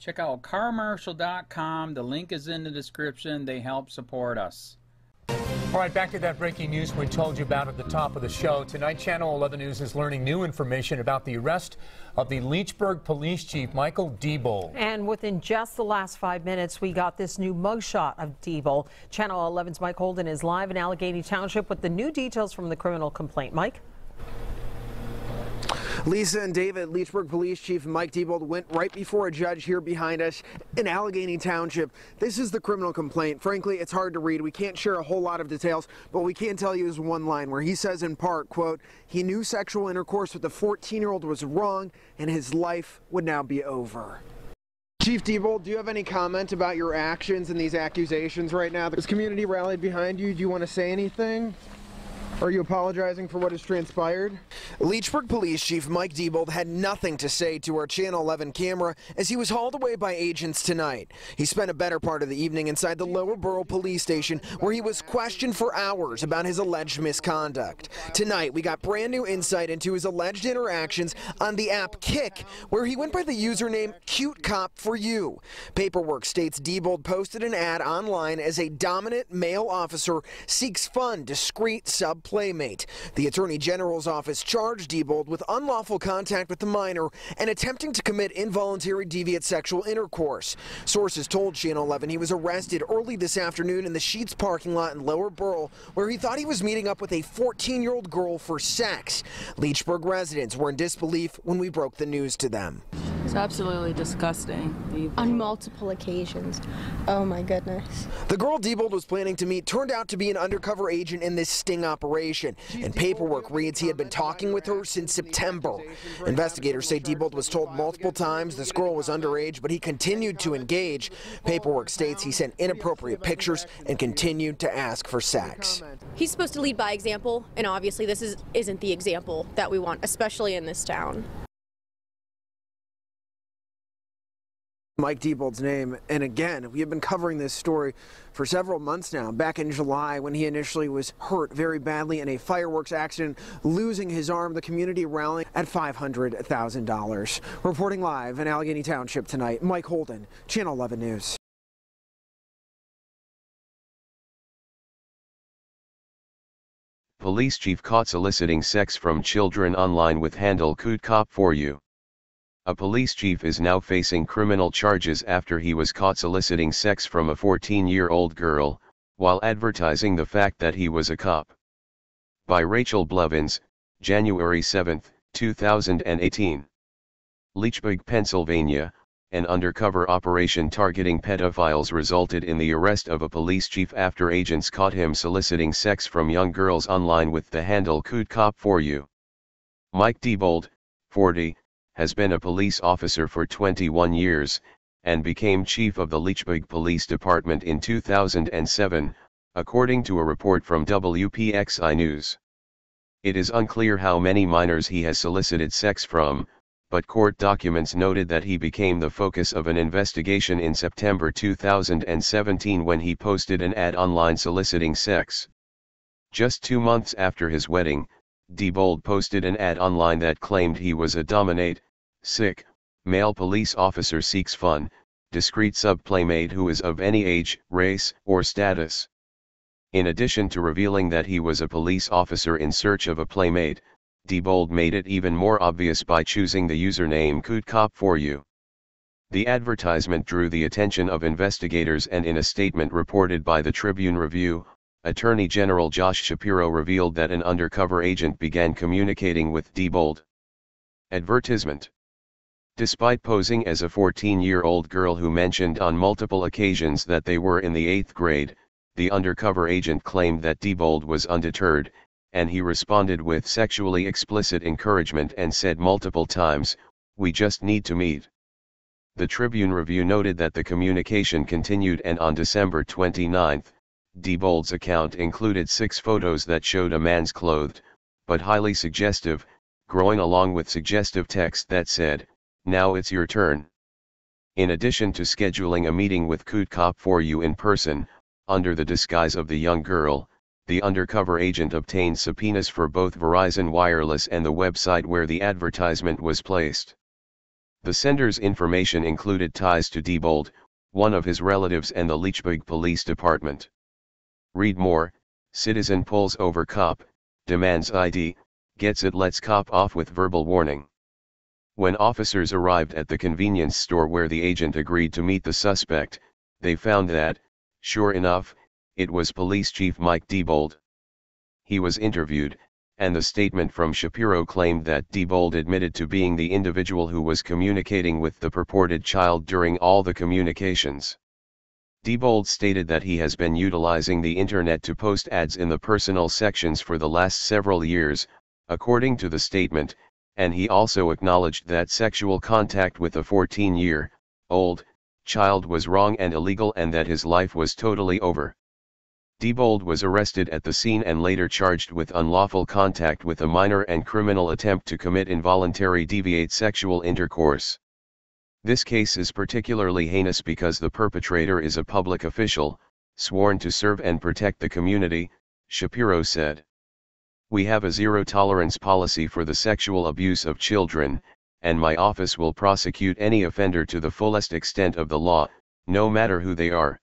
Check out carmarshal.com. The link is in the description. They help support us. All right, back to that breaking news we told you about at the top of the show. Tonight, Channel 11 News is learning new information about the arrest of the Leechburg Police Chief, Michael Diebold. And within just the last 5 minutes, we got this new mugshot of Diebold. Channel 11's Mike Holden is live in Allegheny Township with the new details from the criminal complaint. Mike? Lisa and David, Leechburg Police Chief Mike Diebold went right before a judge here behind us in Allegheny Township. This is the criminal complaint. Frankly, it's hard to read. We can't share a whole lot of details, but we can tell you is one line where he says in part, quote, he knew sexual intercourse with the 14-year-old was wrong and his life would now be over. Chief Diebold, do you have any comment about your actions and these accusations right now? This community rallied behind you. Do you want to say anything? Are you apologizing for what has transpired? Leechburg Police Chief Mike Diebold had nothing to say to our Channel 11 camera as he was hauled away by agents tonight. He spent a better part of the evening inside the Lower Borough Police Station where he was questioned for hours about his alleged misconduct. Tonight, we got brand new insight into his alleged interactions on the app Kik, where he went by the username KUTECOP4YOU. Paperwork states Diebold posted an ad online as a dominant male officer seeks fun, discreet sub-playmate. The Attorney General's office charged Diebold with unlawful contact with the minor and attempting to commit involuntary deviant sexual intercourse. Sources told Channel 11 he was arrested early this afternoon in the Sheetz parking lot in Lower Borough, where he thought he was meeting up with a 14-year-old girl for sex. Leechburg residents were in disbelief when we broke the news to them. It's absolutely disgusting. On multiple occasions. Oh my goodness. The girl Diebold was planning to meet turned out to be an undercover agent in this sting operation, and paperwork reads he had been talking with her since September. Investigators say Diebold was told multiple times this girl was underage, but he continued to engage. Paperwork states he sent inappropriate pictures and continued to ask for sex. He's supposed to lead by example, and obviously this isn't the example that we want, especially in this town. Mike Diebold's name, and again, we have been covering this story for several months now. Back in July, when he initially was hurt very badly in a fireworks accident, losing his arm, the community rallying at $500,000. Reporting live in Allegheny Township tonight, Mike Holden, Channel 11 News. Police chief caught soliciting sex from children online with handle KUTECOP4YOU. A police chief is now facing criminal charges after he was caught soliciting sex from a 14-year-old girl, while advertising the fact that he was a cop. By Rachel Blevins, January 7, 2018. Leechburg, Pennsylvania, an undercover operation targeting pedophiles resulted in the arrest of a police chief after agents caught him soliciting sex from young girls online with the handle KUTECOP4YOU. Mike Diebold, 40, has been a police officer for 21 years, and became chief of the Leechburg Police Department in 2007, according to a report from WPXI News. It is unclear how many minors he has solicited sex from, but court documents noted that he became the focus of an investigation in September 2017 when he posted an ad online soliciting sex. Just 2 months after his wedding, Diebold posted an ad online that claimed he was a dominate, sick, male police officer seeks fun, discreet sub-playmate who is of any age, race, or status. In addition to revealing that he was a police officer in search of a playmate, Diebold made it even more obvious by choosing the username KUTECOP4YOU. The advertisement drew the attention of investigators, and in a statement reported by the Tribune Review, Attorney General Josh Shapiro revealed that an undercover agent began communicating with Diebold. Advertisement. Despite posing as a 14-year-old girl who mentioned on multiple occasions that they were in the 8th grade, the undercover agent claimed that Diebold was undeterred, and he responded with sexually explicit encouragement and said multiple times, "We just need to meet." The Tribune Review noted that the communication continued, and on December 29, Diebold's account included 6 photos that showed a man's clothed, but highly suggestive, growing along with suggestive text that said, "Now it's your turn." In addition to scheduling a meeting with KUTECOP4YOU in person, under the disguise of the young girl, the undercover agent obtained subpoenas for both Verizon Wireless and the website where the advertisement was placed. The sender's information included ties to Diebold, one of his relatives and the Lichburg Police Department. Read more. Citizen pulls over cop, demands ID, gets it, lets cop off with verbal warning. When officers arrived at the convenience store where the agent agreed to meet the suspect, they found that, sure enough, it was Police Chief Mike Diebold. He was interviewed, and the statement from Shapiro claimed that Diebold admitted to being the individual who was communicating with the purported child during all the communications. Diebold stated that he has been utilizing the internet to post ads in the personal sections for the last several years, according to the statement, and he also acknowledged that sexual contact with a 14-year-old child was wrong and illegal and that his life was totally over. Diebold was arrested at the scene and later charged with unlawful contact with a minor and criminal attempt to commit involuntary deviate sexual intercourse. This case is particularly heinous because the perpetrator is a public official, sworn to serve and protect the community, Shapiro said. We have a zero-tolerance policy for the sexual abuse of children, and my office will prosecute any offender to the fullest extent of the law, no matter who they are.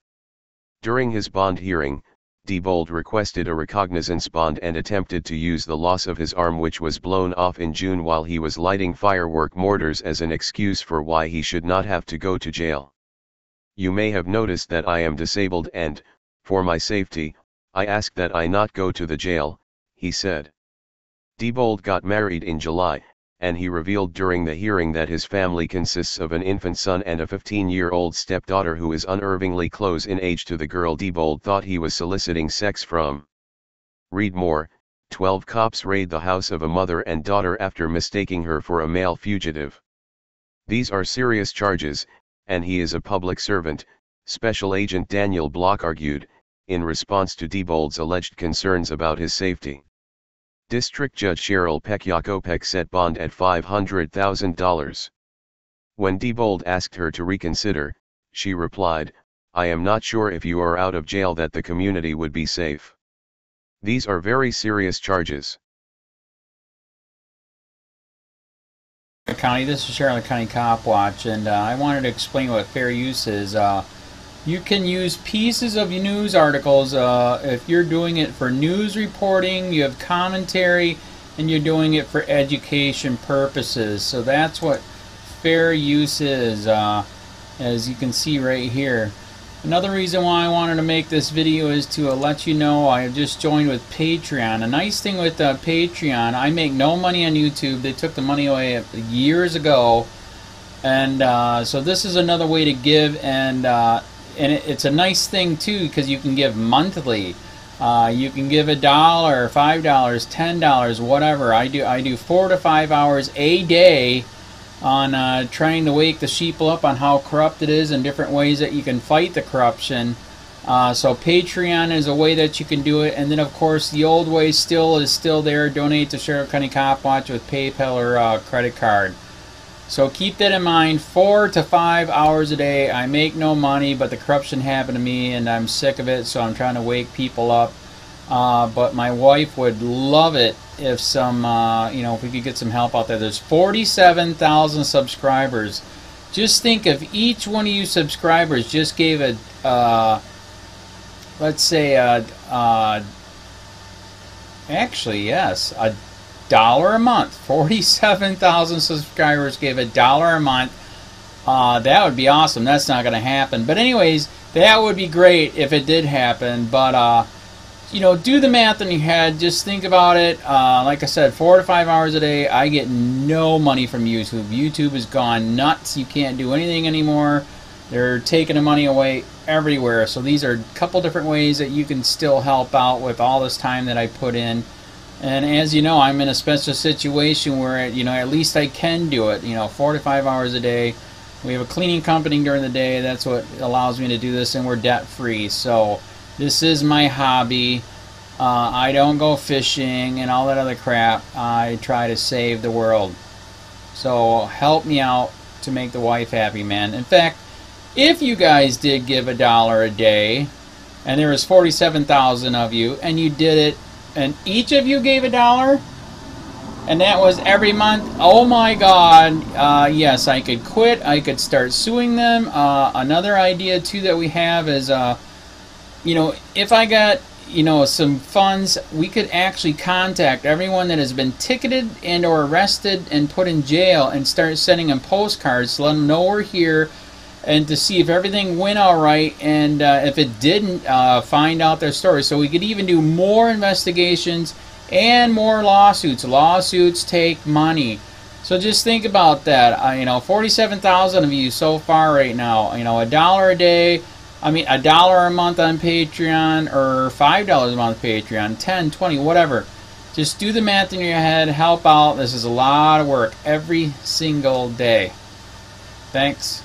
During his bond hearing, Diebold requested a recognizance bond and attempted to use the loss of his arm, which was blown off in June while he was lighting firework mortars, as an excuse for why he should not have to go to jail. You may have noticed that I am disabled and, for my safety, I ask that I not go to the jail, he said. Diebold got married in July, and he revealed during the hearing that his family consists of an infant son and a 15-year-old stepdaughter who is unervingly close in age to the girl Diebold thought he was soliciting sex from. Read more. 12 cops raid the house of a mother and daughter after mistaking her for a male fugitive. These are serious charges, and he is a public servant, Special Agent Daniel Block argued, in response to Diebold's alleged concerns about his safety. District Judge Cheryl Peck set bond at $500,000. When Diebold asked her to reconsider, she replied, "I am not sure if you are out of jail that the community would be safe. These are very serious charges." County, this is Charlotte County Cop Watch, and I wanted to explain what fair use is. You can use pieces of news articles if you're doing it for news reporting, you have commentary, and you're doing it for education purposes. So that's what fair use is, as you can see right here. Another reason why I wanted to make this video is to let you know I have just joined with Patreon. A nice thing with Patreon, I make no money on YouTube. They took the money away years ago, and so this is another way to give, and it's a nice thing too because you can give monthly. You can give $1, $5, $10, whatever. I do 4 to 5 hours a day on trying to wake the sheeple up on how corrupt it is and different ways that you can fight the corruption. So Patreon is a way that you can do it, and then of course the old way is still there. Donate to Sheriff County Cop Watch with PayPal or credit card. So keep that in mind. 4 to 5 hours a day. I make no money, but the corruption happened to me and I'm sick of it, so I'm trying to wake people up. But my wife would love it if if we could get some help out there. There's 47,000 subscribers. Just think if each one of you subscribers just gave let's say actually yes, $1 a month. 47,000 subscribers gave $1 a month. That would be awesome. That's not going to happen. But anyways, that would be great if it did happen. But do the math in your head. Just think about it. Like I said, 4 to 5 hours a day. I get no money from YouTube. YouTube has gone nuts. You can't do anything anymore. They're taking the money away everywhere. So these are a couple different ways that you can still help out with all this time that I put in. And as you know, I'm in a special situation where, at least I can do it, 4 to 5 hours a day. We have a cleaning company during the day. That's what allows me to do this, and we're debt-free. So this is my hobby. I don't go fishing and all that other crap. I try to save the world. So help me out to make the wife happy, man. In fact, if you guys did give $1 a day, and there was 47,000 of you, and you did it, and each of you gave $1, And that was every month. Oh my God. Yes, I could quit. I could start suing them. Another idea too that we have is, you know, if I got, you know, some funds, we could actually contact everyone that has been ticketed and or arrested and put in jail and start sending them postcards to let them know we're here and to see if everything went all right, and if it didn't, find out their story. So we could even do more investigations and more lawsuits. Lawsuits take money. So just think about that. You know, 47,000 of you so far right now. You know, $1 a day. I mean, $1 a month on Patreon, or $5 a month Patreon, 10, 20, whatever. Just do the math in your head. Help out. This is a lot of work every single day. Thanks.